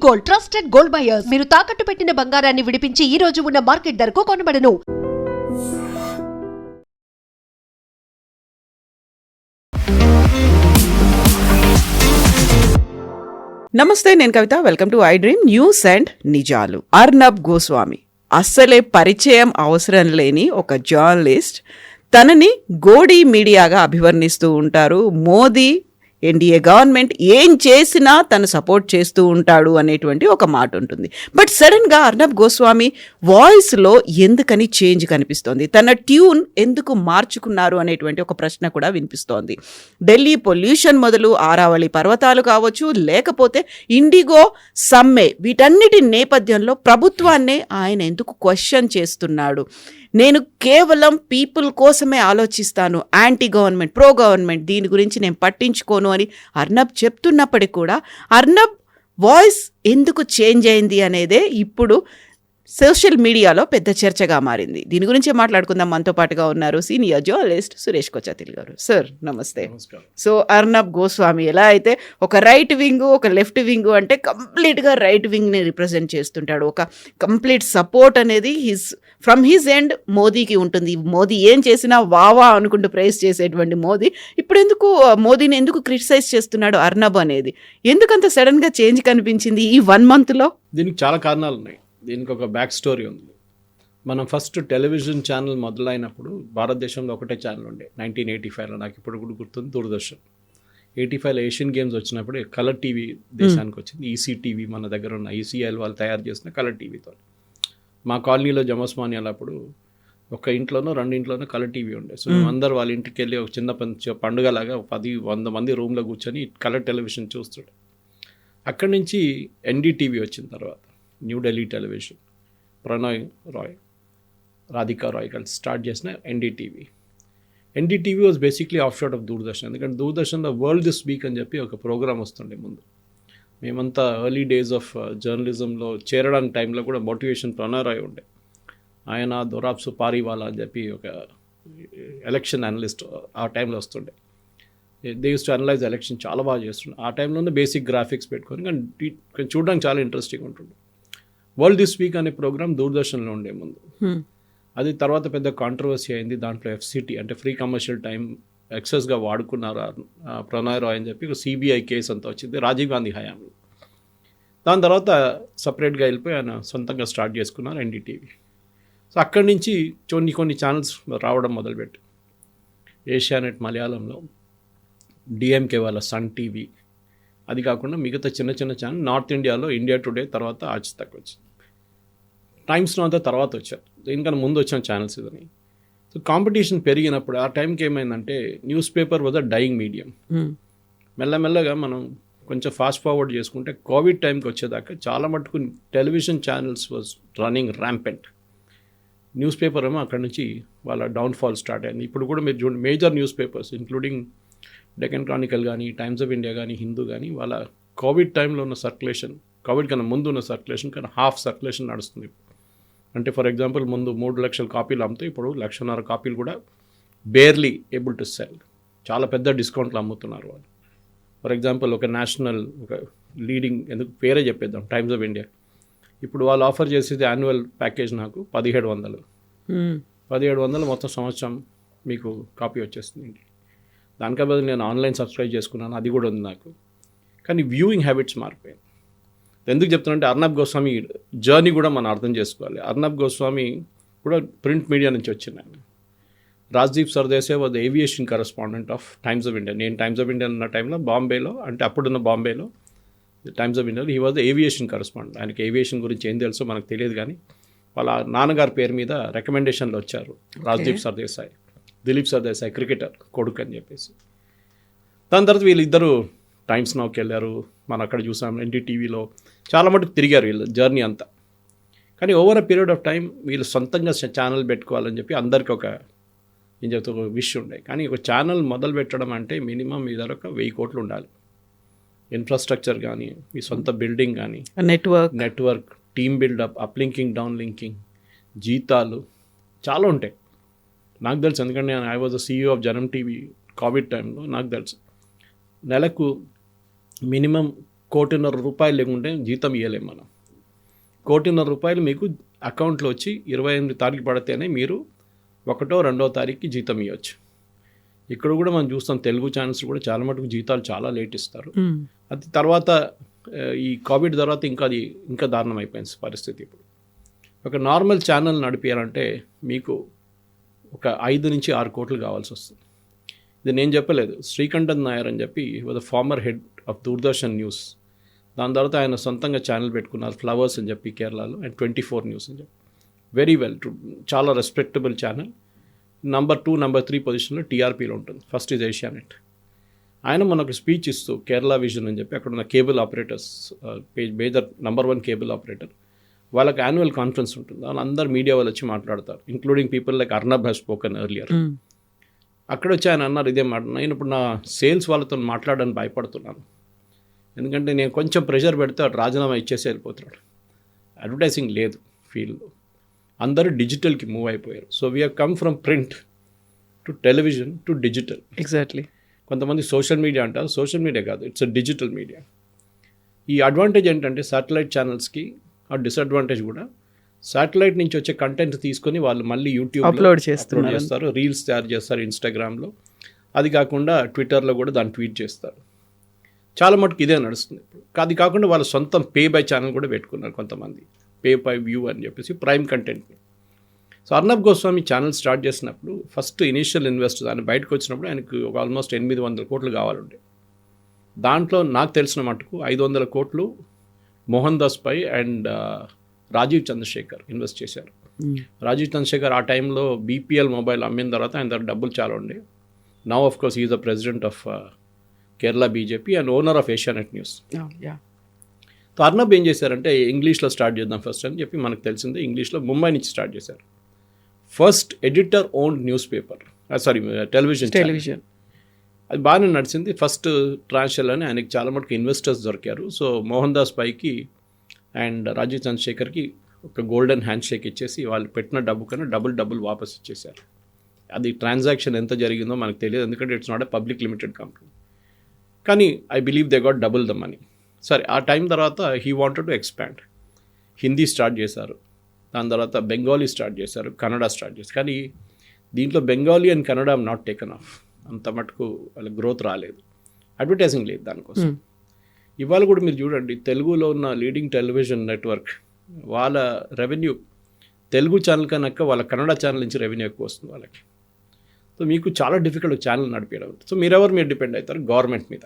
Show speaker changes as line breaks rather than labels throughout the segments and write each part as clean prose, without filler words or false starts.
Gold, trusted gold buyers. మీరు తాకట్టు పెట్టిన బంగారాన్ని విడిపించి ఈ రోజు ఉన్న మార్కెట్ ధరకు కొనబడను.
నమస్తే, నేను Kavitha. Welcome to I dream news and నిజాలు. అర్నబ్ గోస్వామి అస్సలే పరిచయం అవసరం లేని ఒక జర్నలిస్ట్. తనని గోడీ మీడియాగా అభివర్ణిస్తూ ఉంటారు. మోదీ ఎన్డీఏ గవర్నమెంట్ ఏం చేసినా తను సపోర్ట్ చేస్తూ ఉంటాడు అనేటువంటి ఒక మాట ఉంటుంది. బట్ సడన్గా అర్నబ్ గోస్వామి వాయిస్లో ఎందుకని చేంజ్ కనిపిస్తోంది? తన ట్యూన్ ఎందుకు మార్చుకున్నారు అనేటువంటి ఒక ప్రశ్న కూడా వినిపిస్తోంది. ఢిల్లీ పొల్యూషన్ మొదలు ఆరావళి పర్వతాలు కావచ్చు, లేకపోతే ఇండిగో సమ్మె, వీటన్నిటి నేపథ్యంలో ప్రభుత్వాన్నే ఆయన ఎందుకు క్వశ్చన్ చేస్తున్నాడు? నేను కేవలం పీపుల్ కోసమే ఆలోచిస్తాను, యాంటీ గవర్నమెంట్, ప్రో గవర్నమెంట్, దీని గురించి నేను పట్టించుకోను అని అర్నబ్ చెప్తున్నప్పటికీ కూడా అర్నబ్ వాయిస్ ఎందుకు చేంజ్ అయింది అనేదే ఇప్పుడు సోషల్ మీడియాలో పెద్ద చర్చగా మారింది. దీని గురించే మాట్లాడుకుందాం. మనతో పాటుగా ఉన్నారు సీనియర్ జర్నలిస్ట్ సురేష్ కొచ్చాతిల్ గారు. సార్ నమస్తే. సో అర్నబ్ గోస్వామి ఎలా అయితే ఒక రైట్ వింగ్, ఒక లెఫ్ట్ వింగ్ అంటే కంప్లీట్గా రైట్ వింగ్ని రిప్రజెంట్ చేస్తుంటాడు. ఒక కంప్లీట్ సపోర్ట్ అనేది ఫ్రమ్ హిజ్ ఎండ్ మోదీకి ఉంటుంది. మోదీ ఏం చేసినా వావా అనుకుంటూ ప్రైజ్ చేసేటువంటి మోదీ ఇప్పుడు మోదీని ఎందుకు క్రిటిసైజ్ చేస్తున్నాడు అర్నబ్ అనేది? ఎందుకంత సడన్గా చేంజ్ కనిపించింది ఈ 1 monthలో?
దీనికి చాలా కారణాలు ఉన్నాయి. దీనికి ఒక బ్యాక్ స్టోరీ ఉంది. మనం ఫస్ట్ టెలివిజన్ ఛానల్ మొదలైనప్పుడు భారతదేశంలో ఒకటే ఛానల్ ఉండే 1985లో. నాకు ఇప్పుడు కూడా గుర్తుంది, దూరదర్శన్. 85లో ఏషియన్ గేమ్స్ వచ్చినప్పుడు కలర్ టీవీ దేశానికి వచ్చింది. ఈసీ టీవీ మన దగ్గర ఉన్న ఈసీఎల్ వాళ్ళు తయారు చేసిన కలర్ టీవీతో. మా కాలనీలో జమస్మాని అప్పుడు ఒక ఇంట్లోనో 2 ఇంట్లోనో కలర్ టీవీ ఉండే. సో అందరు వాళ్ళ ఇంటికి వెళ్ళి ఒక చిన్న పండుగలాగా 10-100 మంది రూమ్లో కూర్చొని కలర్ టెలివిజన్ చూస్తుండే. అక్కడి నుంచి ఎన్డీటీవీ వచ్చిన తర్వాత న్యూఢిల్లీ టెలివిజన్, ప్రణయ్ రాయ్, రాధికా రాయ్ కలిసి స్టార్ట్ చేసిన NDTV. NDTV was basically of shot of Doordarshan. ఎందుకంటే దూరదర్శన్లో వరల్డ్ దిస్ వీక్ అని చెప్పి ఒక ప్రోగ్రామ్ వస్తుండే ముందు. మేమంతా ఎర్లీ డేస్ ఆఫ్ జర్నలిజంలో చేరడానికి టైంలో కూడా మోటివేషన్ ప్రణయ్ రాయ్ ఉండే. ఆయన దొరాబ్ సుపారీవాలా అని చెప్పి ఒక ఎలక్షన్ అనలిస్ట్ ఆ టైంలో వస్తుండే. They use to analyse election, చాలా బాగా చేస్తుండే. ఆ టైంలోనే బేసిక్ గ్రాఫిక్స్ పెట్టుకొని కానీ చూడడానికి చాలా ఇంట్రెస్టింగ్ ఉంటుండే. వరల్డ్ దిస్ వీక్ అనే ప్రోగ్రామ్ దూరదర్శన్లో ఉండే ముందు. అది తర్వాత పెద్ద కాంట్రవర్సీ అయింది. దాంట్లో ఎఫ్సిటీ అంటే ఫ్రీ కమర్షియల్ టైం ఎక్సెస్గా వాడుకున్నారు ప్రణయ్ రాయ్ అని చెప్పి ఒక సిబిఐ కేసు అంతా వచ్చింది రాజీవ్ గాంధీ హయాంలో. దాని తర్వాత సపరేట్గా వెళ్ళిపోయి ఆయన సొంతంగా స్టార్ట్ చేసుకున్నారు ఎన్డీటీవీ. సో అక్కడి నుంచి కొన్ని ఛానల్స్ రావడం మొదలుపెట్టి ఏషియానెట్ మలయాళంలో, డిఎంకే వాళ్ళ సన్ టీవీ, అది కాకుండా మిగతా చిన్న ఛానల్ నార్త్ ఇండియాలో ఇండియా టుడే, తర్వాత ఆజ్ తక్ వచ్చింది. టైమ్స్లో అంతా తర్వాత వచ్చారు. దీనికన్నా ముందు వచ్చిన ఛానల్స్ ఇదని. సో కాంపిటీషన్ పెరిగినప్పుడు ఆ టైంకి ఏమైందంటే newspaper was a dying medium. మెల్లమెల్లగా మనం కొంచెం ఫాస్ట్ ఫార్వర్డ్ చేసుకుంటే కోవిడ్ టైంకి వచ్చేదాకా చాలా మటుకు television channels was running rampant. News paper ఏమో అక్కడి నుంచి వాళ్ళ డౌన్ఫాల్ స్టార్ట్ అయింది. ఇప్పుడు కూడా మీరు చూడండి, major news papers including Deccan Chronicle కానీ, టైమ్స్ ఆఫ్ ఇండియా కానీ, హిందూ కానీ, వాళ్ళ కోవిడ్ టైంలో ఉన్న సర్క్యులేషన్, కోవిడ్ కన్నా ముందు ఉన్న సర్క్యులేషన్ కన్నా హాఫ్ సర్క్యులేషన్ నడుస్తుంది. అంటే ఫర్ ఎగ్జాంపుల్ ముందు 3 లక్షల కాపీలు అమ్ముతూ ఇప్పుడు 1.5 కాపీలు కూడా బేర్లీ ఏబుల్ టు సెల్. చాలా పెద్ద డిస్కౌంట్లు అమ్ముతున్నారు వాళ్ళు. ఫర్ ఎగ్జాంపుల్ ఒక నేషనల్, ఒక లీడింగ్, ఎందుకు పేరే చెప్పేద్దాం, టైమ్స్ ఆఫ్ ఇండియా ఇప్పుడు వాళ్ళు ఆఫర్ చేసేది యాన్యువల్ ప్యాకేజ్ నాకు 1700. 1700 మొత్తం సంవత్సరం మీకు కాపీ వచ్చేస్తుంది. దానికే బదులు నేను ఆన్లైన్ సబ్స్క్రైబ్ చేసుకున్నాను, అది కూడా ఉంది నాకు. కానీ వ్యూయింగ్ హ్యాబిట్స్ మారిపోయాయి. ఎందుకు చెప్తున్నానంటే అర్నబ్ గోస్వామి జర్నీ కూడా మనం అర్థం చేసుకోవాలి. అర్నబ్ గోస్వామి కూడా ప్రింట్ మీడియా నుంచి వచ్చింది. ఆయన Rajdeep Sardesai was aviation correspondent of times of India. నేను టైమ్స్ ఆఫ్ ఇండియా ఉన్న టైంలో బాంబేలో, అంటే అప్పుడున్న బాంబేలో టైమ్స్ ఆఫ్ ఇండియాలో హీ వాజ్ ఏవియేషన్ కరెస్పాండెంట్. ఆయనకి ఏవియేషన్ గురించి ఏం తెలుసో మనకు తెలియదు, కానీ వాళ్ళ నాన్నగారి పేరు మీద రికమెండేషన్లు వచ్చారు. రాజ్దీప్ సర్దేశాయ్, దిలీప్ సర్దేశాయ్ క్రికెటర్ కొడుకు అని చెప్పేసి. దాని తర్వాత వీళ్ళిద్దరూ టైమ్స్ నౌకి వెళ్ళారు. మనం అక్కడ చూసాం ఎన్డీటీవీలో చాలా మటుకు తిరిగారు వీళ్ళు జర్నీ అంతా. కానీ over a period of time వీళ్ళు సొంతంగా ఛానల్ పెట్టుకోవాలని చెప్పి అందరికీ ఒక విష్ ఉండే. కానీ ఒక ఛానల్ మొదలు పెట్టడం అంటే మినిమం మీ దగ్గర ఒక 1000 కోట్లు ఉండాలి. ఇన్ఫ్రాస్ట్రక్చర్ కానీ, మీ సొంత బిల్డింగ్ కానీ, network, team buildup, uplinking, down linking, జీతాలు చాలా ఉంటాయి. నాకు తెలుసు, ఎందుకంటే I was the CEO of Janam TV Covid టైంలో. నాకు తెలుసు నెలకు మినిమం ₹1,50,00,000 లేకుంటే జీతం ఇవ్వలేము మనం. ₹1,50,00,000 మీకు అకౌంట్లో వచ్చి 28 తారీఖు పడితేనే మీరు 1వ 2వ తారీఖుకి జీతం ఇవ్వచ్చు. ఇక్కడ కూడా మనం చూస్తాం తెలుగు ఛానల్స్ కూడా చాలా మటుకు జీతాలు చాలా లేట్ ఇస్తారు. అది తర్వాత ఈ కోవిడ్ తర్వాత ఇంకా దారుణం అయిపోయింది పరిస్థితి. ఇప్పుడు ఒక నార్మల్ ఛానల్ నడిపేయాలంటే మీకు ఒక 5 నుంచి 6 కోట్లు కావాల్సి వస్తుంది. ఇది నేను చెప్పలేదు, శ్రీకంఠన్ నాయర్ అని చెప్పి was former head of Doordarshan news. దాని తర్వాత ఆయన సొంతంగా ఛానల్ పెట్టుకున్నారు ఫ్లవర్స్ అని చెప్పి కేరళలో, అండ్ 24 న్యూస్ అని చెప్పి వెరీ వెల్, చాలా రెస్పెక్టబుల్ ఛానల్. నెంబర్ 2, నెంబర్ 3 పొజిషన్లో టీఆర్పీలో ఉంటుంది. First is Asianet. ఆయన మనకు స్పీచ్ ఇస్తూ కేరళ విజన్ అని చెప్పి అక్కడ ఉన్న cable operators major number 1 cable operator, వాళ్ళకి యాన్యువల్ కాన్ఫరెన్స్ ఉంటుంది. వాళ్ళందరూ మీడియా వాళ్ళు వచ్చి మాట్లాడతారు, including people like Arnab has spoken earlier. అక్కడ వచ్చి ఆయన అన్నారు ఇదే మాట, నేను ఇప్పుడు నా సేల్స్ వాళ్ళతో మాట్లాడడానికి భయపడుతున్నాను, ఎందుకంటే నేను కొంచెం ప్రెషర్ పెడితే రాజీనామా ఇచ్చేసి వెళ్ళిపోతున్నాడు. అడ్వర్టైజింగ్ లేదు ఫీల్డ్లో, అందరూ డిజిటల్కి మూవ్ అయిపోయారు. So we have come from print to television to digital.
Exactly.
కొంతమంది సోషల్ మీడియా అంటారు, సోషల్ మీడియా కాదు, ఇట్స్ అ డిజిటల్ మీడియా. ఈ అడ్వాంటేజ్ ఏంటంటే శాటిలైట్ ఛానల్స్కి ఆ డిసడ్వాంటేజ్ కూడా, శాటిలైట్ నుంచి వచ్చే కంటెంట్ తీసుకొని వాళ్ళు మళ్ళీ యూట్యూబ్
అప్లోడ్
చేస్తారు, రీల్స్ తయారు చేస్తారు ఇన్స్టాగ్రామ్లో, అది కాకుండా ట్విట్టర్లో కూడా దాన్ని ట్వీట్ చేస్తారు. చాలా మటుకు ఇదే నడుస్తుంది ఇప్పుడు. అది కాకుండా వాళ్ళ సొంతం పే బై ఛానల్ కూడా పెట్టుకున్నారు కొంతమంది, పే బై వ్యూ అని చెప్పేసి ప్రైమ్ కంటెంట్ని. So Arnab Goswami channel start చేసినప్పుడు ఫస్ట్ ఇనీషియల్ ఇన్వెస్ట్ ఆయన బయటకు వచ్చినప్పుడు ఆయనకు ఒక ఆల్మోస్ట్ 800 కోట్లు కావాలండి. దాంట్లో నాకు తెలిసిన మటుకు 500 కోట్లు మోహన్ దాస్ పై అండ్ రాజీవ్ చంద్రశేఖర్ ఇన్వెస్ట్ చేశారు. రాజీవ్ చంద్రశేఖర్ ఆ టైంలో బీపీఎల్ మొబైల్ అమ్మిన తర్వాత ఆయన దగ్గర డబ్బులు చాలా ఉండే. Now of course is the president of Kerala BJP and owner of Asianet news. So Arnab ఏం చేశారంటే ఇంగ్లీష్లో స్టార్ట్ చేద్దాం ఫస్ట్ అని చెప్పి, మనకు తెలిసిందే ఇంగ్లీష్లో ముంబై నుంచి స్టార్ట్ చేశారు. First editor owned news paper, television. అది బాగానే నడిచింది. ఫస్ట్ ట్రాన్స్లోనే ఆయనకి చాలా మటుకు ఇన్వెస్టర్స్ దొరికారు. సో మోహన్ దాస్ పైకి అండ్ రాజీవ్ చంద్రశేఖర్కి ఒక గోల్డెన్ హ్యాండ్ షేక్ ఇచ్చేసి వాళ్ళు పెట్టిన డబ్బు కన్నా డబుల్ వాపస్ ఇచ్చేశారు. అది ట్రాన్సాక్షన్ ఎంత జరిగిందో మనకు తెలియదు, ఎందుకంటే it's not a public limited company. కానీ I believe they got double the money. సరే, ఆ టైం తర్వాత he wanted to expand. Hindi start చేశారు, దాని తర్వాత బెంగాలీ స్టార్ట్ చేశారు, కన్నడ స్టార్ట్ చేశారు. కానీ దీంట్లో Bengali and Kannada not taken off, అంత మటుకు వాళ్ళ గ్రోత్ రాలేదు, అడ్వర్టైజింగ్ లేదు దానికోసం. ఇవాళ కూడా మీరు చూడండి, తెలుగులో ఉన్న లీడింగ్ టెలివిజన్ నెట్వర్క్ వాళ్ళ రెవెన్యూ తెలుగు ఛానల్ కన్నా వాళ్ళ కన్నడ ఛానల్ నుంచి రెవెన్యూ ఎక్కువ వస్తుంది వాళ్ళకి. సో మీకు చాలా డిఫికల్ట్ ఛానల్ నడిపేయడం. సో మీరు డిపెండ్ అవుతారు గవర్నమెంట్ మీద.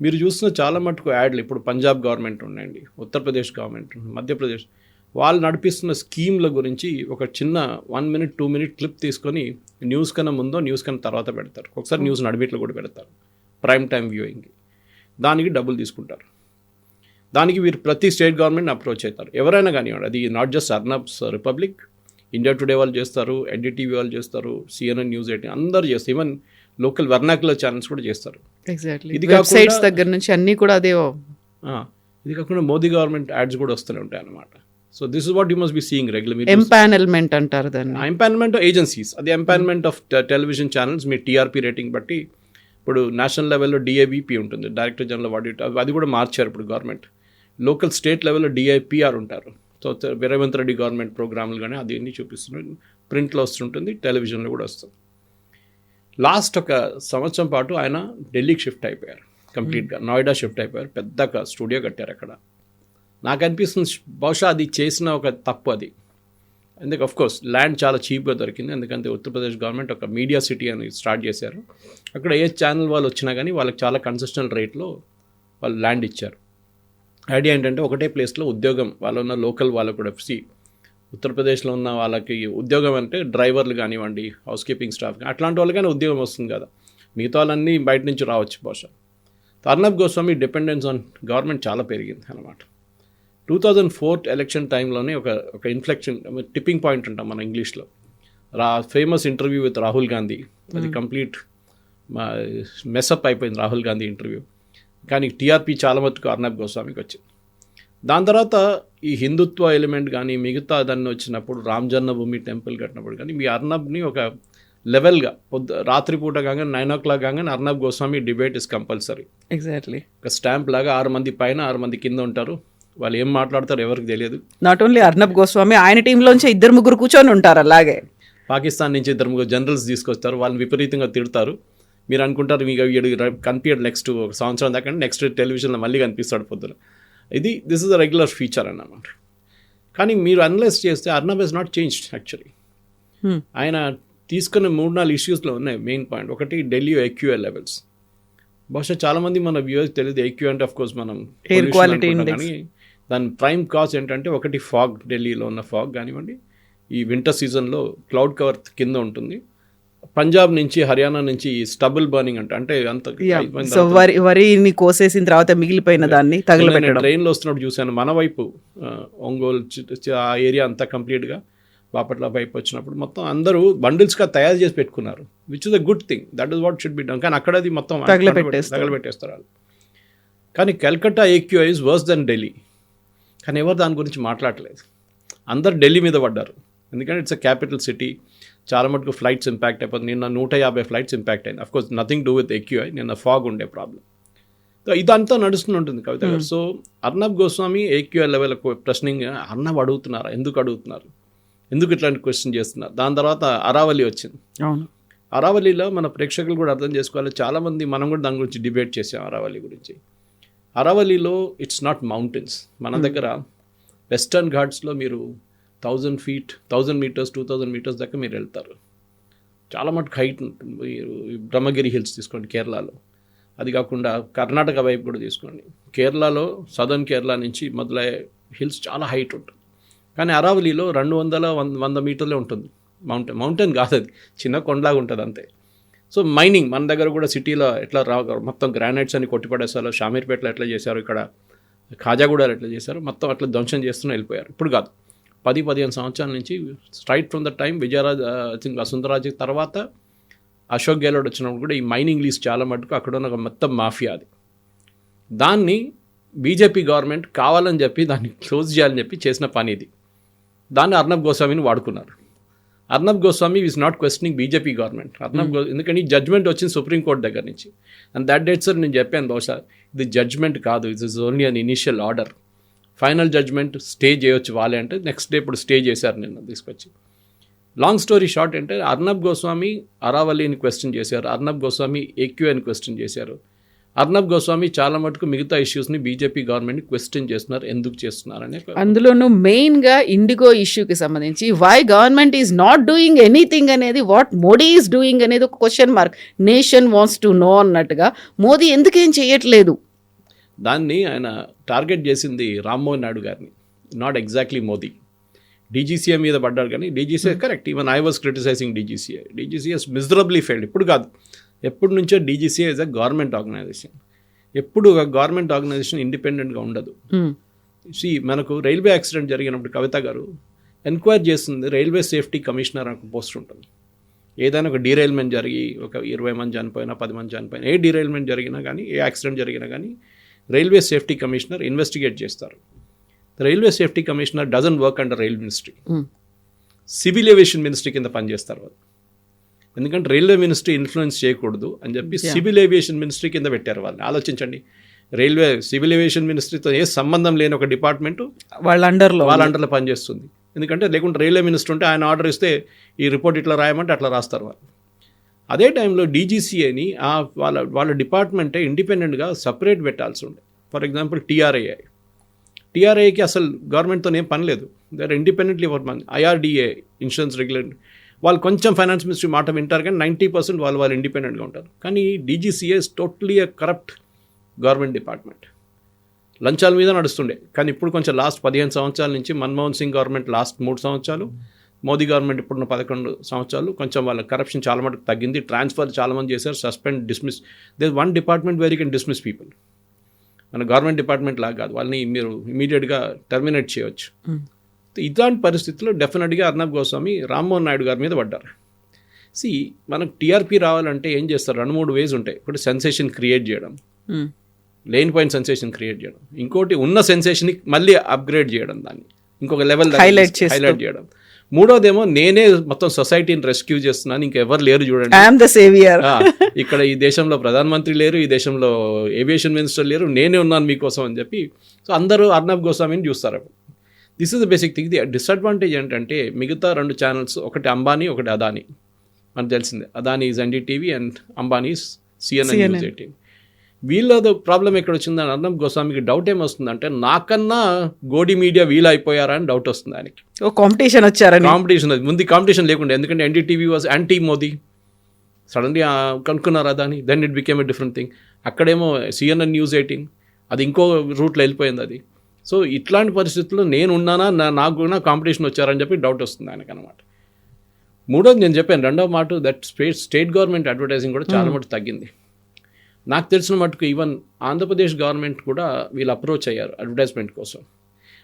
మీరు చూస్తున్న చాలా మటుకు యాడ్లు ఇప్పుడు పంజాబ్ గవర్నమెంట్ ఉండండి, ఉత్తరప్రదేశ్ గవర్నమెంట్, మధ్యప్రదేశ్, వాళ్ళు నడిపిస్తున్న స్కీమ్ల గురించి ఒక చిన్న 1 minute 2 minute క్లిప్ తీసుకొని న్యూస్ కన్నా ముందో న్యూస్ కన్నా తర్వాత పెడతారు. ఒకసారి న్యూస్ నడిమిట్లో కూడా పెడతారు ప్రైమ్ టైం వ్యూయింగ్కి. దానికి డబ్బులు తీసుకుంటారు. దానికి వీరు ప్రతి స్టేట్ గవర్నమెంట్ని అప్రోచ్ అవుతారు, ఎవరైనా కానివ్వండి. అది not just Arnab's Republic, India Today వాళ్ళు చేస్తారు, ఎన్డీటీవీ వాళ్ళు చేస్తారు, సిఎన్ఎన్ న్యూస్ 18 అందరు చేస్తారు, ఈవెన్ లోకల్ వర్నాక్యులర్ ఛానల్స్ కూడా చేస్తారు.
ఇది వెబ్సైట్స్ దగ్గర నుంచి అన్నీ కూడా అదే.
ఇది కాకుండా మోదీ గవర్నమెంట్ యాడ్స్ కూడా వస్తూనే ఉంటాయి అన్నమాట. So this is what you must be seeing regular.
Empanelment అంటారు దాన్ని.
ఎంపానల్మెంట్ ఏజెన్సీస్, అది empanelment of television channels. Me TRP rating బట్టి ఇప్పుడు నేషనల్ లెవెల్లో డిఐవిపి ఉంటుంది, డైరెక్టర్ జనరల్ ఆఫ్ ఆడిట్, అది కూడా మార్చారు ఇప్పుడు గవర్నమెంట్. లోకల్ స్టేట్ లెవెల్లో డిఐపిఆర్ ఉంటారు. సో రేవంత్ రెడ్డి గవర్నమెంట్ ప్రోగ్రాములు కానీ అది అన్నీ చూపిస్తున్నారు, ప్రింట్లో వస్తుంటుంది, టెలివిజన్లో కూడా వస్తుంది. లాస్ట్ ఒక సంవత్సరం పాటు ఆయన ఢిల్లీకి షిఫ్ట్ అయిపోయారు కంప్లీట్గా, నోయిడా షిఫ్ట్ అయిపోయారు, పెద్ద స్టూడియో కట్టారు అక్కడ. నాకు అనిపిస్తుంది బహుశా అది చేసిన ఒక తప్పు అది. ఎందుకు అఫ్కోర్స్ ల్యాండ్ చాలా చీప్గా దొరికింది, ఎందుకంటే ఉత్తరప్రదేశ్ గవర్నమెంట్ ఒక మీడియా సిటీ అని స్టార్ట్ చేశారు. అక్కడ ఏ ఛానల్ వాళ్ళు వచ్చినా కానీ వాళ్ళకి చాలా కన్సెషనల్ రేట్లో వాళ్ళు ల్యాండ్ ఇచ్చారు. ఐడియా ఏంటంటే ఒకటే ప్లేస్లో ఉద్యోగం వాళ్ళు ఉన్న లోకల్ వాళ్ళకు కూడా ఉత్తరప్రదేశ్లో ఉన్న వాళ్ళకి ఉద్యోగం అంటే డ్రైవర్లు కానివ్వండి, హౌస్ కీపింగ్ స్టాఫ్ కానీ అట్లాంటి వాళ్ళకైనా ఉద్యోగం వస్తుంది కదా, మిగతా వాళ్ళన్నీ బయట నుంచి రావచ్చు బహుశా. Arnab Goswami dependence on government చాలా పెరిగింది అన్నమాట. 2004 ఎలక్షన్ టైంలోనే ఒక ఇన్ఫ్లెక్షన్ టిప్పింగ్ పాయింట్ అంటాం మన ఇంగ్లీష్లో. Famous interview with Rahul Gandhi, అది కంప్లీట్ మెస్అప్ అయిపోయింది రాహుల్ గాంధీ ఇంటర్వ్యూ. కానీ టీఆర్పీ చాలా మటుకు అర్నబ్ గోస్వామికి వచ్చింది. దాని తర్వాత ఈ హిందుత్వ ఎలిమెంట్ కానీ మిగతా దాన్ని వచ్చినప్పుడు రామ్ జన్మభూమి టెంపుల్ కట్టినప్పుడు కానీ మీ అర్నబ్ని ఒక లెవెల్గా రాత్రిపూట కాగానే 9 o'clock కాగానే Arnab Goswami debate is compulsory.
Exactly.
ఒక స్టాంప్ లాగా 6 మంది పైన 6 మంది కింద ఉంటారు. వాళ్ళు ఏం మాట్లాడతారో ఎవరికి తెలియదు.
నాట్ ఓన్లీ అర్నబ్ గోస్వామి, ఆయన టీంలోంచి 2-3 కూర్చొని ఉంటారు. అలాగే
పాకిస్తాన్ నుంచి 2 జనరల్స్ తీసుకొస్తారు, వాళ్ళని విపరీతంగా తిడతారు. మీరు అనుకుంటారు మీకు కనిపించడు నెక్స్ట్ ఒక సంవత్సరం దాకా, నెక్స్ట్ టెలివిజన్లో మళ్ళీ కనిపిస్తాడు పొద్దున. This is a regular feature అన్నమాట. కానీ మీరు అనలైజ్ చేస్తే Arnab is not changed actually. ఆయన తీసుకున్న 3-4 ఇష్యూస్లో ఉన్నాయి మెయిన్ పాయింట్. ఒకటి ఢిల్లీ AQI లెవెల్స్. బహుశా చాలామంది మన వ్యూవర్స్ తెలియదు AQI అంటే ఆఫ్ కోర్స్ మనం
ఎయిర్ క్వాలిటీ ఇండెక్స్.
కానీ దాని ప్రైమ్ కాజ్ ఏంటంటే ఒకటి ఫాగ్, ఢిల్లీలో ఉన్న ఫాగ్ కానివ్వండి, ఈ వింటర్ సీజన్లో క్లౌడ్ కవర్ కింద ఉంటుంది. పంజాబ్ నుంచి హర్యానా నుంచి స్టబుల్ బర్నింగ్ అంటే అంత
సో వరిని కోసేసిన తర్వాత మిగిలిపోయిన దాన్ని తగలబెట్టడం.
ట్రైన్లో వస్తున్నప్పుడు చూశాను మన వైపు ఒంగోలు ఆ ఏరియా అంతా కంప్లీట్గా బాపట్ల వైపు వచ్చినప్పుడు మొత్తం అందరూ బండిల్స్గా తయారు చేసి పెట్టుకున్నారు, which is a good thing. That is what should be done. కానీ అక్కడ అది మొత్తం తగలబెట్టేస్తారు వాళ్ళు. కానీ Calcutta AQI is worse than Delhi. కానీ ఎవరు దాని గురించి మాట్లాడలేదు. అందరు ఢిల్లీ మీద పడ్డారు, ఎందుకంటే ఇట్స్ అ క్యాపిటల్ సిటీ. చాలా మటుకు ఫ్లైట్స్ ఇంపాక్ట్ అయిపోతుంది. నిన్న 150 ఫ్లైట్స్ ఇంపాక్ట్ అయింది. Of course nothing do with AQI, నిన్న ఫాగ్ ఉండే ప్రాబ్లం. ఇదంతా నడుస్తూ ఉంటుంది Kavitha garu. So Arnab Goswami AQI level ప్రశ్నింగ్ అర్నబ్ అడుగుతున్నారు, ఎందుకు ఇట్లాంటి క్వశ్చన్ చేస్తున్నారు. దాని తర్వాత అరావళి వచ్చింది. అరావళిలో మన ప్రేక్షకులు కూడా అర్థం చేసుకోవాలి, చాలామంది మనం కూడా దాని గురించి డిబేట్ చేసాం. అరావళి గురించి, అరావళిలో ఇట్స్ నాట్ మౌంటైన్స్. మన దగ్గర వెస్టర్న్ ఘాట్స్లో మీరు 1000 feet, 1000 meters, 2000 meters దాకా మీరు వెళ్తారు. చాలా మటుకు హైట్ ఉంటుంది. మీరు బ్రహ్మగిరి హిల్స్ తీసుకోండి కేరళలో, అది కాకుండా కర్ణాటక వైపు కూడా తీసుకోండి. కేరళలో సదర్న్ కేరళ నుంచి మొదలయ్యే హిల్స్ చాలా హైట్ ఉంటుంది. కానీ అరావళిలో 200-100 మీటర్లే ఉంటుంది. మౌంటైన్ కాదు, అది చిన్న కొండలాగా ఉంటుంది అంతే. సో మైనింగ్ మన దగ్గర కూడా సిటీలో ఎట్లా మొత్తం గ్రానైట్స్ అని కొట్టిపడేసారో, షామీర్పేటలో ఎట్లా చేశారు, ఇక్కడ ఖాజాగూడలో ఎట్లా చేశారు, మొత్తం అట్లా ధ్వంసం చేస్తూనే వెళ్ళిపోయారు. ఇప్పుడు కాదు, 10-15 సంవత్సరాల నుంచి straight from the time Vijayaraj Vasundharaj తర్వాత అశోక్ గెహ్లోట్ వచ్చినప్పుడు కూడా ఈ మైనింగ్ లీజ్ చాలా మటుకు అక్కడ ఉన్న మొత్తం మాఫియా అది. దాన్ని బీజేపీ గవర్నమెంట్ కావాలని చెప్పి దాన్ని క్లోజ్ చేయాలని చెప్పి చేసిన పని ఇది. దాన్ని అర్నబ్ గోస్వామిని వాడుకున్నారు. Arnab Goswami is not questioning BJP government. ఎందుకంటే ఈ జడ్జ్మెంట్ వచ్చింది సుప్రీంకోర్టు దగ్గర నుంచి. అండ్ దట్ డేట్ సార్ నేను చెప్పాను, బహుశా ఇది జడ్జ్మెంట్ కాదు, it is only an initial order. Final judgement stay చేయొచ్చు వాళ్ళే అంటే నెక్స్ట్ డే ఇప్పుడు స్టే చేశారు నిన్న తీసుకొచ్చి. లాంగ్ స్టోరీ షార్ట్ అంటే అర్నబ్ గోస్వామి అరావళిని క్వశ్చన్ చేశారు, అర్నబ్ గోస్వామి AQIని క్వశ్చన్ చేశారు. అర్నబ్ గోస్వామి చాలా మటుకు మిగతా ఇష్యూస్ని బీజేపీ గవర్నమెంట్ని క్వశ్చన్ చేస్తున్నారు, ఎందుకు చేస్తున్నారని.
అందులోనూ మెయిన్గా ఇండిగో ఇష్యూకి సంబంధించి why government is not doing anything అనేది, వాట్ మోడీ ఈజ్ డూయింగ్ అనేది ఒక question mark. Nation wants to know అన్నట్టుగా మోదీ ఎందుకేం చేయట్లేదు.
దాన్ని ఆయన టార్గెట్ చేసింది రామ్మోహన్ నాయుడు గారిని, నాట్ ఎగ్జాక్ట్లీ మోదీ. DGCA మీద పడ్డారు, కానీ DGCA correct. Even I was criticizing DGCA. DGCA miserably failed. ఇప్పుడు కాదు, ఎప్పటి నుంచో DGCA is a government organization. ఎప్పుడు ఒక గవర్నమెంట్ ఆర్గనైజేషన్ ఇండిపెండెంట్గా ఉండదు. మనకు రైల్వే యాక్సిడెంట్ జరిగినప్పుడు కవిత గారు ఎంక్వైరీ చేస్తుంది రైల్వే సేఫ్టీ కమిషనర్ అని ఒక పోస్ట్ ఉంటుంది. ఏదైనా ఒక డీరైల్మెంట్ జరిగి ఒక 20 మంది చనిపోయినా 10 మంది చనిపోయినా, ఏ డీరైల్మెంట్ జరిగినా కానీ, ఏ యాక్సిడెంట్ జరిగినా కానీ రైల్వే సేఫ్టీ కమిషనర్ ఇన్వెస్టిగేట్ చేస్తారు. Railway safety commissioner doesn't work under rail ministry, civil aviation ministry కింద పనిచేస్తారు వాళ్ళు. ఎందుకంటే రైల్వే మినిస్ట్రీ ఇన్ఫ్లుయెన్స్ చేయకూడదు అని చెప్పి సివిల్ ఏవియేషన్ మినిస్ట్రీ కింద పెట్టారు వాళ్ళని. ఆలోచించండి, సివిల్ ఏవియేషన్ మినిస్ట్రీతో ఏ సంబంధం లేని ఒక డిపార్ట్మెంటు వాళ్ళ అండర్లో పనిచేస్తుంది. ఎందుకంటే లేకుంటే రైల్వే మినిస్టర్ ఉంటే ఆయన ఆర్డర్ ఇస్తే ఈ రిపోర్ట్ ఇట్లా రాయమంటే అట్లా రాస్తారు వాళ్ళు. అదే టైంలో DGCAని వాళ్ళ డిపార్ట్మెంటే ఇండిపెండెంట్గా సపరేట్ పెట్టాల్సి ఉండే. ఫర్ ఎగ్జాంపుల్ TRAకి అసలు గవర్నమెంట్తో ఏం పని లేదు, they are independently work. IRDA insurance regulator వాళ్ళు కొంచెం ఫైనాన్స్ మినిస్ట్రీ మాట వింటారు, కానీ 90% వాళ్ళు ఇండిపెండెంట్గా ఉంటారు. కానీ DGCA is totally a corrupt government department. లంచాల మీద నడుస్తుండే. కానీ ఇప్పుడు కొంచెం లాస్ట్ 15 సంవత్సరాల నుంచి మన్మోహన్ సింగ్ గవర్నమెంట్ లాస్ట్ 3 సంవత్సరాలు, మోదీ గవర్నమెంట్ ఇప్పుడున్న 11 సంవత్సరాలు కొంచెం వాళ్ళ కరప్షన్ చాలా మటుకు తగ్గింది. ట్రాన్స్ఫర్ చాలామంది చేశారు, suspend, dismiss. There one department where you can dismiss people. మన గవర్నమెంట్ డిపార్ట్మెంట్ లాగా కాదు, వాళ్ళని మీరు ఇమీడియట్గా టర్మినేట్ చేయవచ్చు. ఇలాంటి పరిస్థితుల్లో డెఫినెట్గా అర్నబ్ గోస్వామి రామ్మోహన్ నాయుడు గారి మీద పడ్డారు. మనకు TRP రావాలంటే ఏం చేస్తారు, 2-3 వేస్ ఉంటాయి. ఒకటి సెన్సేషన్ క్రియేట్ చేయడం, లేనిపోయిన సెన్సేషన్ క్రియేట్ చేయడం. ఇంకోటి ఉన్న సెన్సేషన్ని మళ్ళీ అప్గ్రేడ్ చేయడం, దాన్ని ఇంకొక లెవెల్ హైలైట్ చేయడం. మూడోదేమో నేనే మొత్తం సొసైటీని రెస్క్యూ చేస్తున్నాను, ఇంకెవరు లేరు చూడండి.
I'm the saviour.
ఇక్కడ ఈ దేశంలో ప్రధానమంత్రి లేరు, ఈ దేశంలో ఏవియేషన్ మినిస్టర్ లేరు, నేనే ఉన్నాను మీకోసం అని చెప్పి. సో అందరూ అర్నబ్ గోస్వామిని చూస్తారు. This is the basic thing. The disadvantage ఏంటంటే మిగతా 2 ఛానల్స్, ఒకటి అంబానీ, ఒకటి అదానీ. మనకు తెలిసిందే, Adani is NDTV and Ambani is CNN News 18. వీళ్ళది ప్రాబ్లం ఎక్కడ వచ్చిందని అర్నబ్ గోస్వామికి డౌట్ ఏమొస్తుందంటే, నాకన్నా గోడి మీడియా వీళ్ళు అయిపోయారా అని డౌట్ వస్తుంది ఆయనకి.
కాంపిటీషన్ వచ్చారని.
కాంపిటీషన్, ముందు కాంపిటీషన్ లేకుండా, ఎందుకంటే ఎన్డీటీవీ వాజ్ యాంటీ మోదీ. సడన్గా కనుక్కున్నారు Adani, then it became a different thing. అక్కడేమో CNN News 18, అది ఇంకో రూట్లో వెళ్ళిపోయింది అది. సో ఇట్లాంటి పరిస్థితుల్లో నేను ఉన్నానా, నాకు కూడా కాంపిటీషన్ వచ్చారని చెప్పి డౌట్ వస్తుంది ఆయనకు అనమాట. మూడోది నేను చెప్పాను, రెండవ మాట, దట్ స్టేట్ గవర్నమెంట్ అడ్వర్టైజింగ్ కూడా చాలా మటుకు తగ్గింది. నాకు తెలిసిన మటుకు ఈవెన్ ఆంధ్రప్రదేశ్ గవర్నమెంట్ కూడా వీళ్ళు అప్రోచ్ అయ్యారు అడ్వర్టైజ్మెంట్ కోసం.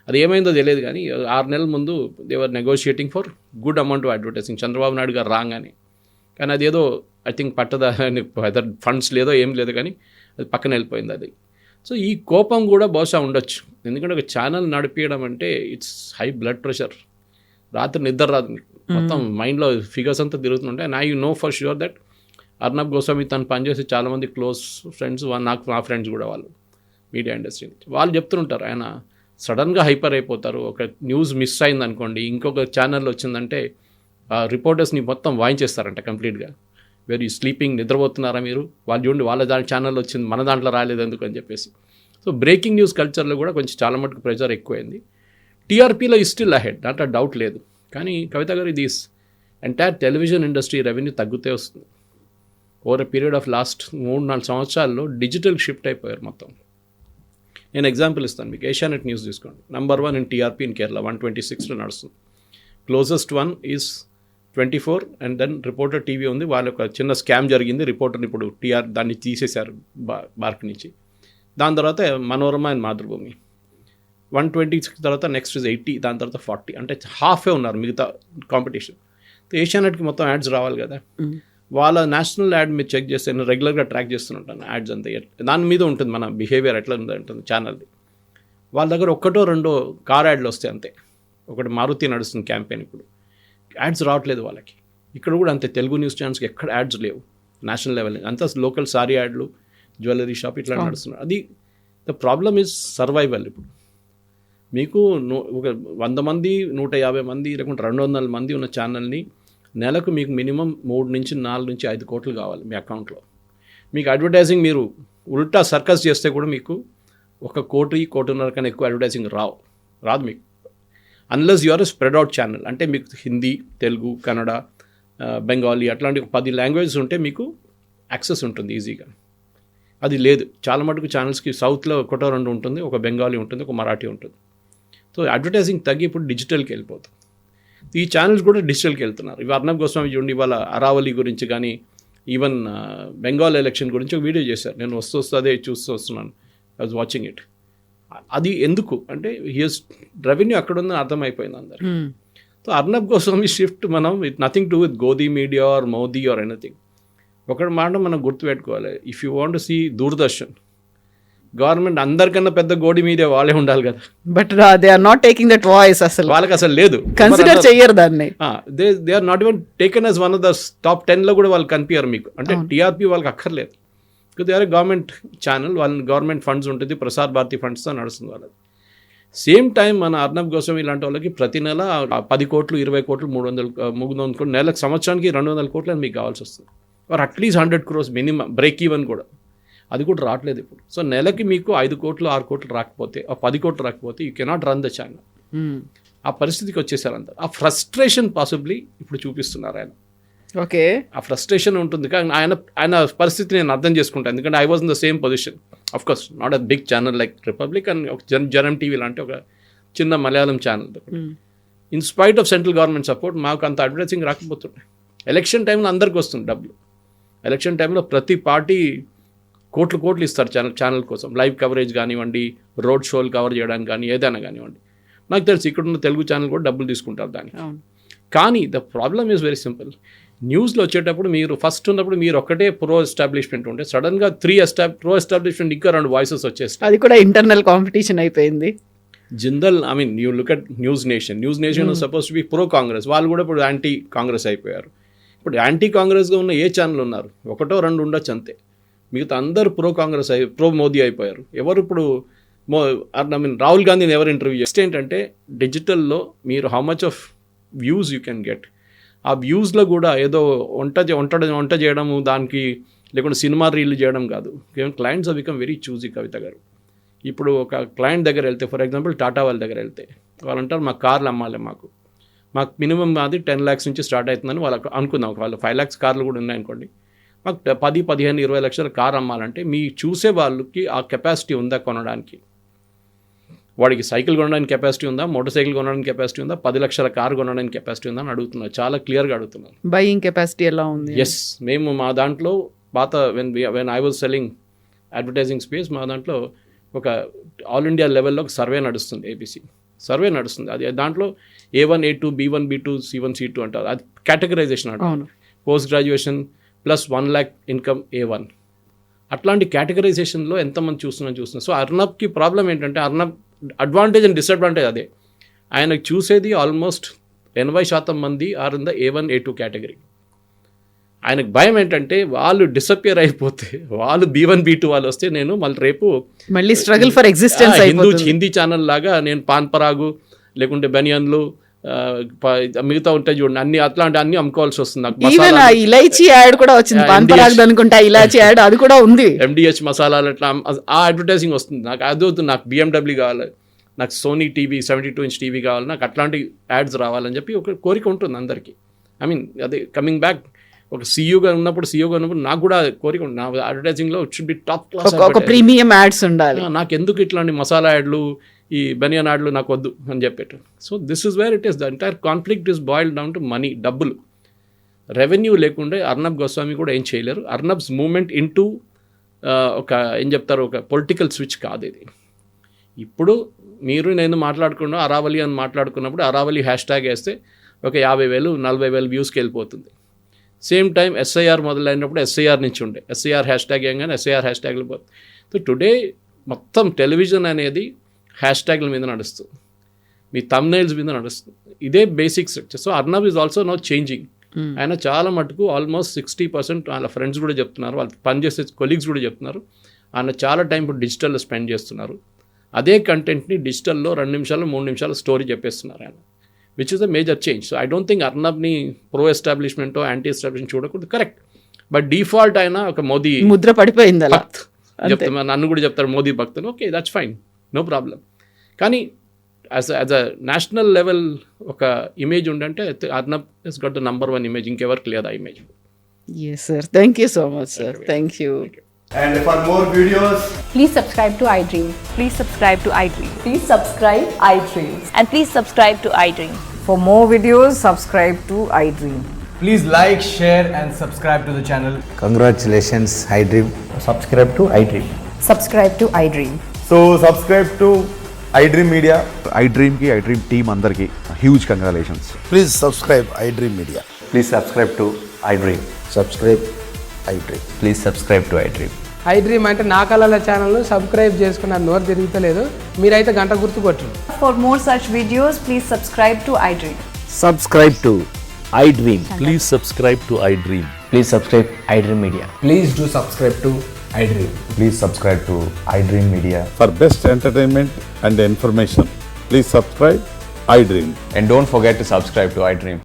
అది ఏమైందో తెలియదు కానీ 6 నెలల ముందు they were negotiating for good amount of advertising. Chandrababu Naidu garu రాగానే, కానీ అదేదో ఐ థింక్ పట్టదా, అదర్ ఫండ్స్ లేదో ఏం లేదు కానీ అది పక్కన వెళ్ళిపోయింది అది. సో ఈ కోపం కూడా బహుశా ఉండొచ్చు, ఎందుకంటే ఒక ఛానల్ నడిపించడం అంటే ఇట్స్ హై బ్లడ్ ప్రెషర్. రాత్రి నిద్ర రాదు, మొత్తం మైండ్లో ఫిగర్స్ అంతా తిరుగుతుంటాయి. And I know for sure that Arnab Goswami తను పనిచేసి చాలామంది క్లోజ్ ఫ్రెండ్స్, నాకు నా ఫ్రెండ్స్ కూడా వాళ్ళు మీడియా ఇండస్ట్రీ వాళ్ళు చెప్తుంటారు, ఆయన సడన్గా హైపర్ అయిపోతారు. ఒక న్యూస్ మిస్ అయింది అనుకోండి, ఇంకొక ఛానల్ వచ్చిందంటే రిపోర్టర్స్ని మొత్తం వాయించేస్తారంట కంప్లీట్గా. వేర్ యూ స్లీపింగ్, నిద్రపోతున్నారా మీరు, వాళ్ళు చూడండి వాళ్ళ ఛానల్ వచ్చింది మన దాంట్లో రాలేదు ఎందుకు అని చెప్పేసి. సో బ్రేకింగ్ న్యూస్ కల్చర్లో కూడా కొంచెం చాలా మటుకు ప్రెషర్ ఎక్కువైంది. టీఆర్పీలో ఈ స్టిల్ అహెడ్, దాంట్లో డౌట్ లేదు. కానీ కవిత గారు, ఇది ఎంటైర్ టెలివిజన్ ఇండస్ట్రీ రెవెన్యూ తగ్గుతే వస్తుంది. Over a period of last 3-4 సంవత్సరాల్లో డిజిటల్ షిఫ్ట్ అయిపోయారు మొత్తం. నేను ఎగ్జాంపుల్ ఇస్తాను మీకు. ఏషియానెట్ న్యూస్ తీసుకోండి, number 1 in TRP in Kerala, 126లో నడుస్తుంది. Closest one is 24, and then reporter TV ఉంది. వాళ్ళ ఒక చిన్న స్కామ్ జరిగింది, రిపోర్టర్ని ఇప్పుడు దాన్ని తీసేశారు బార్క్ నుంచి. దాని తర్వాత మనోరమ అండ్ మాతృభూమి. 126 తర్వాత నెక్స్ట్ ఇస్ 80, దాని తర్వాత 40, అంటే హాఫే ఉన్నారు మిగతా కాంపిటీషన్. ఏషియానెట్కి మొత్తం యాడ్స్ రావాలి కదా, వాళ్ళ నేషనల్ యాడ్ మీరు చెక్ చేస్తే, నేను రెగ్యులర్గా ట్రాక్ చేస్తుంటాను యాడ్స్ అంతా, దాని మీద ఉంటుంది మన బిహేవియర్ ఎట్లా ఉంటుంది ఛానల్ది. వాళ్ళ దగ్గర 1-2 కార్ యాడ్లు వస్తాయి అంతే. ఒకటి మారుతి నడుస్తుంది క్యాంపెయిన్, ఇప్పుడు యాడ్స్ రావట్లేదు వాళ్ళకి. ఇక్కడ కూడా అంతే, తెలుగు న్యూస్ ఛానల్స్కి ఎక్కడ యాడ్స్ లేవు నేషనల్ లెవెల్, అంతా లోకల్ సారీ యాడ్లు, జ్యువెలరీ షాప్ ఇట్లా నడుస్తున్నారు. అది ద ప్రాబ్లమ్ ఈజ్ సర్వైవల్. ఇప్పుడు మీకు ఒక 100 మంది, 150 మంది, లేకుంటే 200 మంది ఉన్న ఛానల్ని నెలకు మీకు మినిమం 3 నుంచి 4 నుంచి 5 కోట్లు కావాలి మీ అకౌంట్లో. మీకు అడ్వర్టైజింగ్ మీరు ఉల్టా సర్కస్ చేస్తే కూడా మీకు 1 కోటి, 1.5 కోటి కన్నా ఎక్కువ అడ్వర్టైజింగ్ రాదు మీకు, unless you are a spread out channel. అంటే మీకు హిందీ, తెలుగు, కన్నడ, బెంగాలీ అట్లాంటి 10 లాంగ్వేజెస్ ఉంటే మీకు యాక్సెస్ ఉంటుంది ఈజీగా. అది లేదు చాలా మటుకు ఛానల్స్కి. సౌత్లో 1-2 ఉంటుంది, ఒక బెంగాలీ ఉంటుంది, ఒక మరాఠీ ఉంటుంది. సో అడ్వర్టైజింగ్ తగ్గి ఇప్పుడు డిజిటల్కి వెళ్ళిపోతుంది. ఈ ఛానల్స్ కూడా డిజిటల్కి వెళ్తున్నారు. ఇవి అర్నబ్ గోస్వామి చూడండి, ఇవాళ అరావళి గురించి కానీ, ఈవెన్ బెంగాల్ ఎలక్షన్ గురించి ఒక వీడియో చేశారు. నేను వస్తూ అదే చూస్తూ వస్తున్నాను, ఐ వాజ్ వాచింగ్ ఇట్. అది ఎందుకు అంటే హియర్స్ రెవెన్యూ అక్కడ ఉందని అర్థమైపోయింది అందరు. సో అర్నబ్ గోస్వామి షిఫ్ట్ మనం it nothing to with godi media or Modi or anything. ఒకటి మాట మనం గుర్తుపెట్టుకోవాలి, if you want to see Doordarshan, government అందరికన్నా పెద్ద గోడి మీడియా వాళ్ళే ఉండాలి కదా,
but they are not taking that voice. అసలు
వాళ్ళకి అసలు లేదు,
కన్సిడర్ చెయ్యరు దాన్ని.
They are not even taken as one of the top 10లో కూడా వాళ్ళు కనిపించారు మీకు. అంటే టీఆర్పీ వాళ్ళకి అక్కర్లేదు, దే ఆర్ గవర్నమెంట్ ఛానల్, వాళ్ళని గవర్నమెంట్ ఫండ్స్ ఉంటుంది, ప్రసార్ భారతి ఫండ్స్తో నడుస్తుంది వాళ్ళది. సేమ్ టైం మన అర్నబ్ గోస్వామి ఇలాంటి వాళ్ళకి ప్రతి నెల 10 కోట్లు, 20 కోట్లు, 300 కోట్లు, నెలకు సంవత్సరానికి 200 కోట్లు అని మీకు కావాల్సి వస్తుంది. Or at least 100 crores minimum break even కూడా, అది కూడా రావట్లేదు ఇప్పుడు. సో నెలకి మీకు 5 కోట్లు, 6 కోట్లు రాకపోతే, 10 కోట్లు రాకపోతే you cannot run the channel. ఆ పరిస్థితికి వచ్చేసారు అందరు. ఆ ఫ్రస్ట్రేషన్ పాసిబ్లీ ఇప్పుడు చూపిస్తున్నారు ఆయన.
ఓకే,
ఆ ఫ్రస్ట్రేషన్ ఉంటుంది. కానీ ఆయన పరిస్థితి నేను అర్థం చేసుకుంటాను, ఎందుకంటే I was in the same position. Of course not a big channel like Republic and ఒక జనం టీవీ లాంటి ఒక చిన్న Malayalam channel. In spite of central government support మాకు అంత అడ్వర్టైజింగ్ రాకపోతుండే. ఎలక్షన్ టైంలో అందరికి వస్తుంది డబ్బులు. ఎలక్షన్ టైంలో ప్రతి పార్టీ కోట్లు ఇస్తారు ఛానల్ కోసం, లైవ్ కవరేజ్ కానివ్వండి, రోడ్ షోలు కవర్ చేయడానికి కానీ, ఏదైనా కానివ్వండి. నాకు తెలుసు ఇక్కడున్న తెలుగు ఛానల్ కూడా డబ్బులు తీసుకుంటారు దానికి. కానీ the problem is very simple. న్యూస్లో వచ్చేటప్పుడు మీరు ఫస్ట్ ఉన్నప్పుడు మీరు ఒక్కటే ప్రో ఎస్టాబ్లిష్మెంట్ ఉంటే, సడన్గా 3 ప్రో ఎస్టాబ్లిష్మెంట్ ఇంకా 2 వాయిసెస్ వచ్చేస్తాయి.
అది కూడా ఇంటర్నల్ కాంపిటీషన్ అయిపోయింది.
Jindal I mean you look at news nation suppose to be pro Congress, వాళ్ళు కూడా ఇప్పుడు యాంటీ కాంగ్రెస్ అయిపోయారు. ఇప్పుడు యాంటీ కాంగ్రెస్గా ఉన్న ఏ ఛానల్ ఉన్నారు, 1-2 ఉండొచ్చు అంతే. మిగతా అందరూ ప్రో మోదీ అయిపోయారు. ఎవరు ఇప్పుడు ఐ మీన్ రాహుల్ గాంధీని ఎవరు ఇంటర్వ్యూ చేస్తే ఏంటంటే డిజిటల్లో మీరు how much of views you can get, ఆ వ్యూస్లో కూడా ఏదో వంట చేయడము దానికి, లేకుంటే సినిమా రీల్ చేయడం కాదు. Clients are become very choosy Kavitha garu. ఇప్పుడు ఒక క్లయింట్ దగ్గర వెళ్తే, ఫర్ ఎగ్జాంపుల్ టాటా వాళ్ళ దగ్గర వెళ్తే వాళ్ళు అంటారు మాకు కార్లు అమ్మాలి, మాకు మినిమం అది 10 lakhs నుంచి స్టార్ట్ అవుతుందని వాళ్ళకి అనుకుందాం. వాళ్ళు 5 lakhs కార్లు కూడా ఉన్నాయనుకోండి, మాకు 10, 15, 20 లక్షల కార్ అమ్మాలంటే మీ చూసే వాళ్ళకి ఆ కెపాసిటీ ఉందా కొనడానికి, వాడికి సైకిల్ కొనడానికి కెపాసిటీ ఉందా, మోటార్ సైకిల్ కొనడానికి కెపాసిటీ ఉందా, 10 లక్షల కార్ కొనడానికి కెపాసిటీ ఉందా అని అడుగుతున్నారు. చాలా క్లియర్గా అడుగుతున్నారు.
బయింగ్ కెపాసిటీ ఎలా ఉంది?
ఎస్, మేము మా దాంట్లో పాత when I was selling advertising space, మా దాంట్లో ఒక ఆల్ ఇండియా లెవెల్లో ఒక సర్వే నడుస్తుంది, ఏబీసీ సర్వే నడుస్తుంది. అది దాంట్లో A1, A2, B1, B2, C1, C2 అంటారు. అది కేటగరైజేషన్ అంటారు. Post graduation plus 1 lakh income A1, అట్లాంటి కేటగరైజేషన్లో ఎంతమంది చూస్తున్నా. సో అర్నబ్కి ప్రాబ్లం ఏంటంటే, అర్నబ్ అడ్వాంటేజ్ అండ్ డిసడ్వాంటేజ్ అదే. ఆయనకు చూసేది ఆల్మోస్ట్ 80% మంది are in the A1, A2 category. ఆయనకు భయం ఏంటంటే వాళ్ళు డిసపియర్ అయిపోతే, వాళ్ళు B1, B2 వాళ్ళు వస్తే నేను మళ్ళీ
struggle for existence
Hindi channel లాగా నేను పాన్ పరాగు లేకుంటే బనియన్లు మిగతా ఉంటాయి చూడండి, అన్ని అట్లాంటి అన్ని అమ్ముకోవాల్సి వస్తుంది.
ఈవెన్ ఇలాచీ యాడ్ కూడా వచ్చింది, పాన్ పరాగ్ అనుకుంటా, ఇలాచీ యాడ్ అది కూడా ఉంది.
MDH మసాలాలు అట్లా ఆ అడ్వర్టైజింగ్ వస్తుంది. నాకు అది వద్దు, నాకు BMW కావాలి, నాకు సోనీ టీవీ 72-inch టీవీ కావాలి, నాకు అట్లాంటి యాడ్స్ రావాలని చెప్పి ఒక కోరిక ఉంటుంది అందరికీ. ఐ మీన్ అదే కమింగ్ బ్యాక్, ఒక సీఈఓగా ఉన్నప్పుడు నాకు కూడా కోరిక ఉంది, నా అడ్వర్టైజింగ్లో it should be top class,
ఒక ప్రీమియం యాడ్స్ ఉండాలి.
నాకు ఎందుకు ఇట్లాంటి మసాలా యాడ్లు, ఈ బనియన్ యాడ్లు నాకు వద్దు అని చెప్పేట్టు. So this is where it is, the entire conflict is boiled down to money, డబ్బులు. రెవెన్యూ లేకుండా అర్నబ్ గోస్వామి కూడా ఏం చేయలేరు. అర్నబ్స్ మూమెంట్ ఇంటూ ఒక ఏం చెప్తారు, ఒక పొలిటికల్ స్విచ్ కాదు ఇది. ఇప్పుడు మీరు నేను మాట్లాడుకున్నా అరావళి అని మాట్లాడుకున్నప్పుడు అరావళి హ్యాష్ట్యాగ్ వేస్తే ఒక 50,000, 40,000 వ్యూస్కి వెళ్ళిపోతుంది. సేమ్ టైం SIR మొదలైనప్పుడు SIR నుంచి ఉండే SIR హ్యాష్ట్యాగ్ ఏంగానే SIR హ్యాష్ట్యాగ్లు పోతుంది. సో టుడే మొత్తం టెలివిజన్ అనేది హ్యాష్ట్యాగ్ల మీద నడుస్తుంది, మీ థంబ్నైల్స్ మీద నడుస్తుంది. ఇదే basic structure. So Arnab is also now changing. ఆయన చాలా మటుకు ఆల్మోస్ట్ 60% వాళ్ళ ఫ్రెండ్స్ కూడా చెప్తున్నారు, వాళ్ళు పనిచేసే కొలీగ్స్ కూడా చెప్తున్నారు, ఆయన చాలా టైం ఇప్పుడు డిజిటల్లో స్పెండ్ చేస్తున్నారు. అదే కంటెంట్ని డిజిటల్లో 2 నిమిషాలు 3 నిమిషాలు స్టోరీ చెప్పేస్తున్నారు ఆయన, which is a major change. So I don't think అర్నబ్ని ప్రో ఎస్టాబ్లిష్మెంటో యాంటీ ఎస్టాబ్లిష్మెంట్ చూడకూడదు, కరెక్ట్. బట్ డిఫాల్ట్ ఆయన ఒక మోదీ
ముద్ర పడిపోయింది
భక్త్ చెప్తాను, నన్ను కూడా చెప్తారు Modi bhakt, okay that's fine, no problem. కానీ యాజ్ అ నేషనల్ లెవెల్ ఒక ఇమేజ్ ఉండంటే Arnab is got the number 1 image, ఇంకెవరికి లేదు ఆ image.
Yes sir, thank you so much sir, thank you.
And for more videos,
Please subscribe to iDream.
Please subscribe to iDream.
Please subscribe iDream.
And please subscribe to iDream.
For more videos, subscribe to iDream.
please like, share and subscribe to the channel.
Congratulations, iDream.
Subscribe to iDream.
Subscribe to iDream.
So subscribe to iDream Media.
iDream ki iDream team andarki huge congratulations.
Please subscribe iDream Media.
Please subscribe to iDream.
Subscribe iDream.
Please subscribe to iDream.
iDream అంటే నా కళల ఛానల్ను subscribe చేసుకున్న నోరు తిరుగుతలేదు, మీరైతే గంట గుర్తు కొట్టండి.
For more such videos, please subscribe to iDream.
Subscribe to iDream.
Please subscribe to iDream.
Please subscribe iDream Media.
Please do subscribe to iDream.
Please subscribe to iDream Media.
For best entertainment and information, please subscribe iDream.
And don't forget to subscribe to iDream.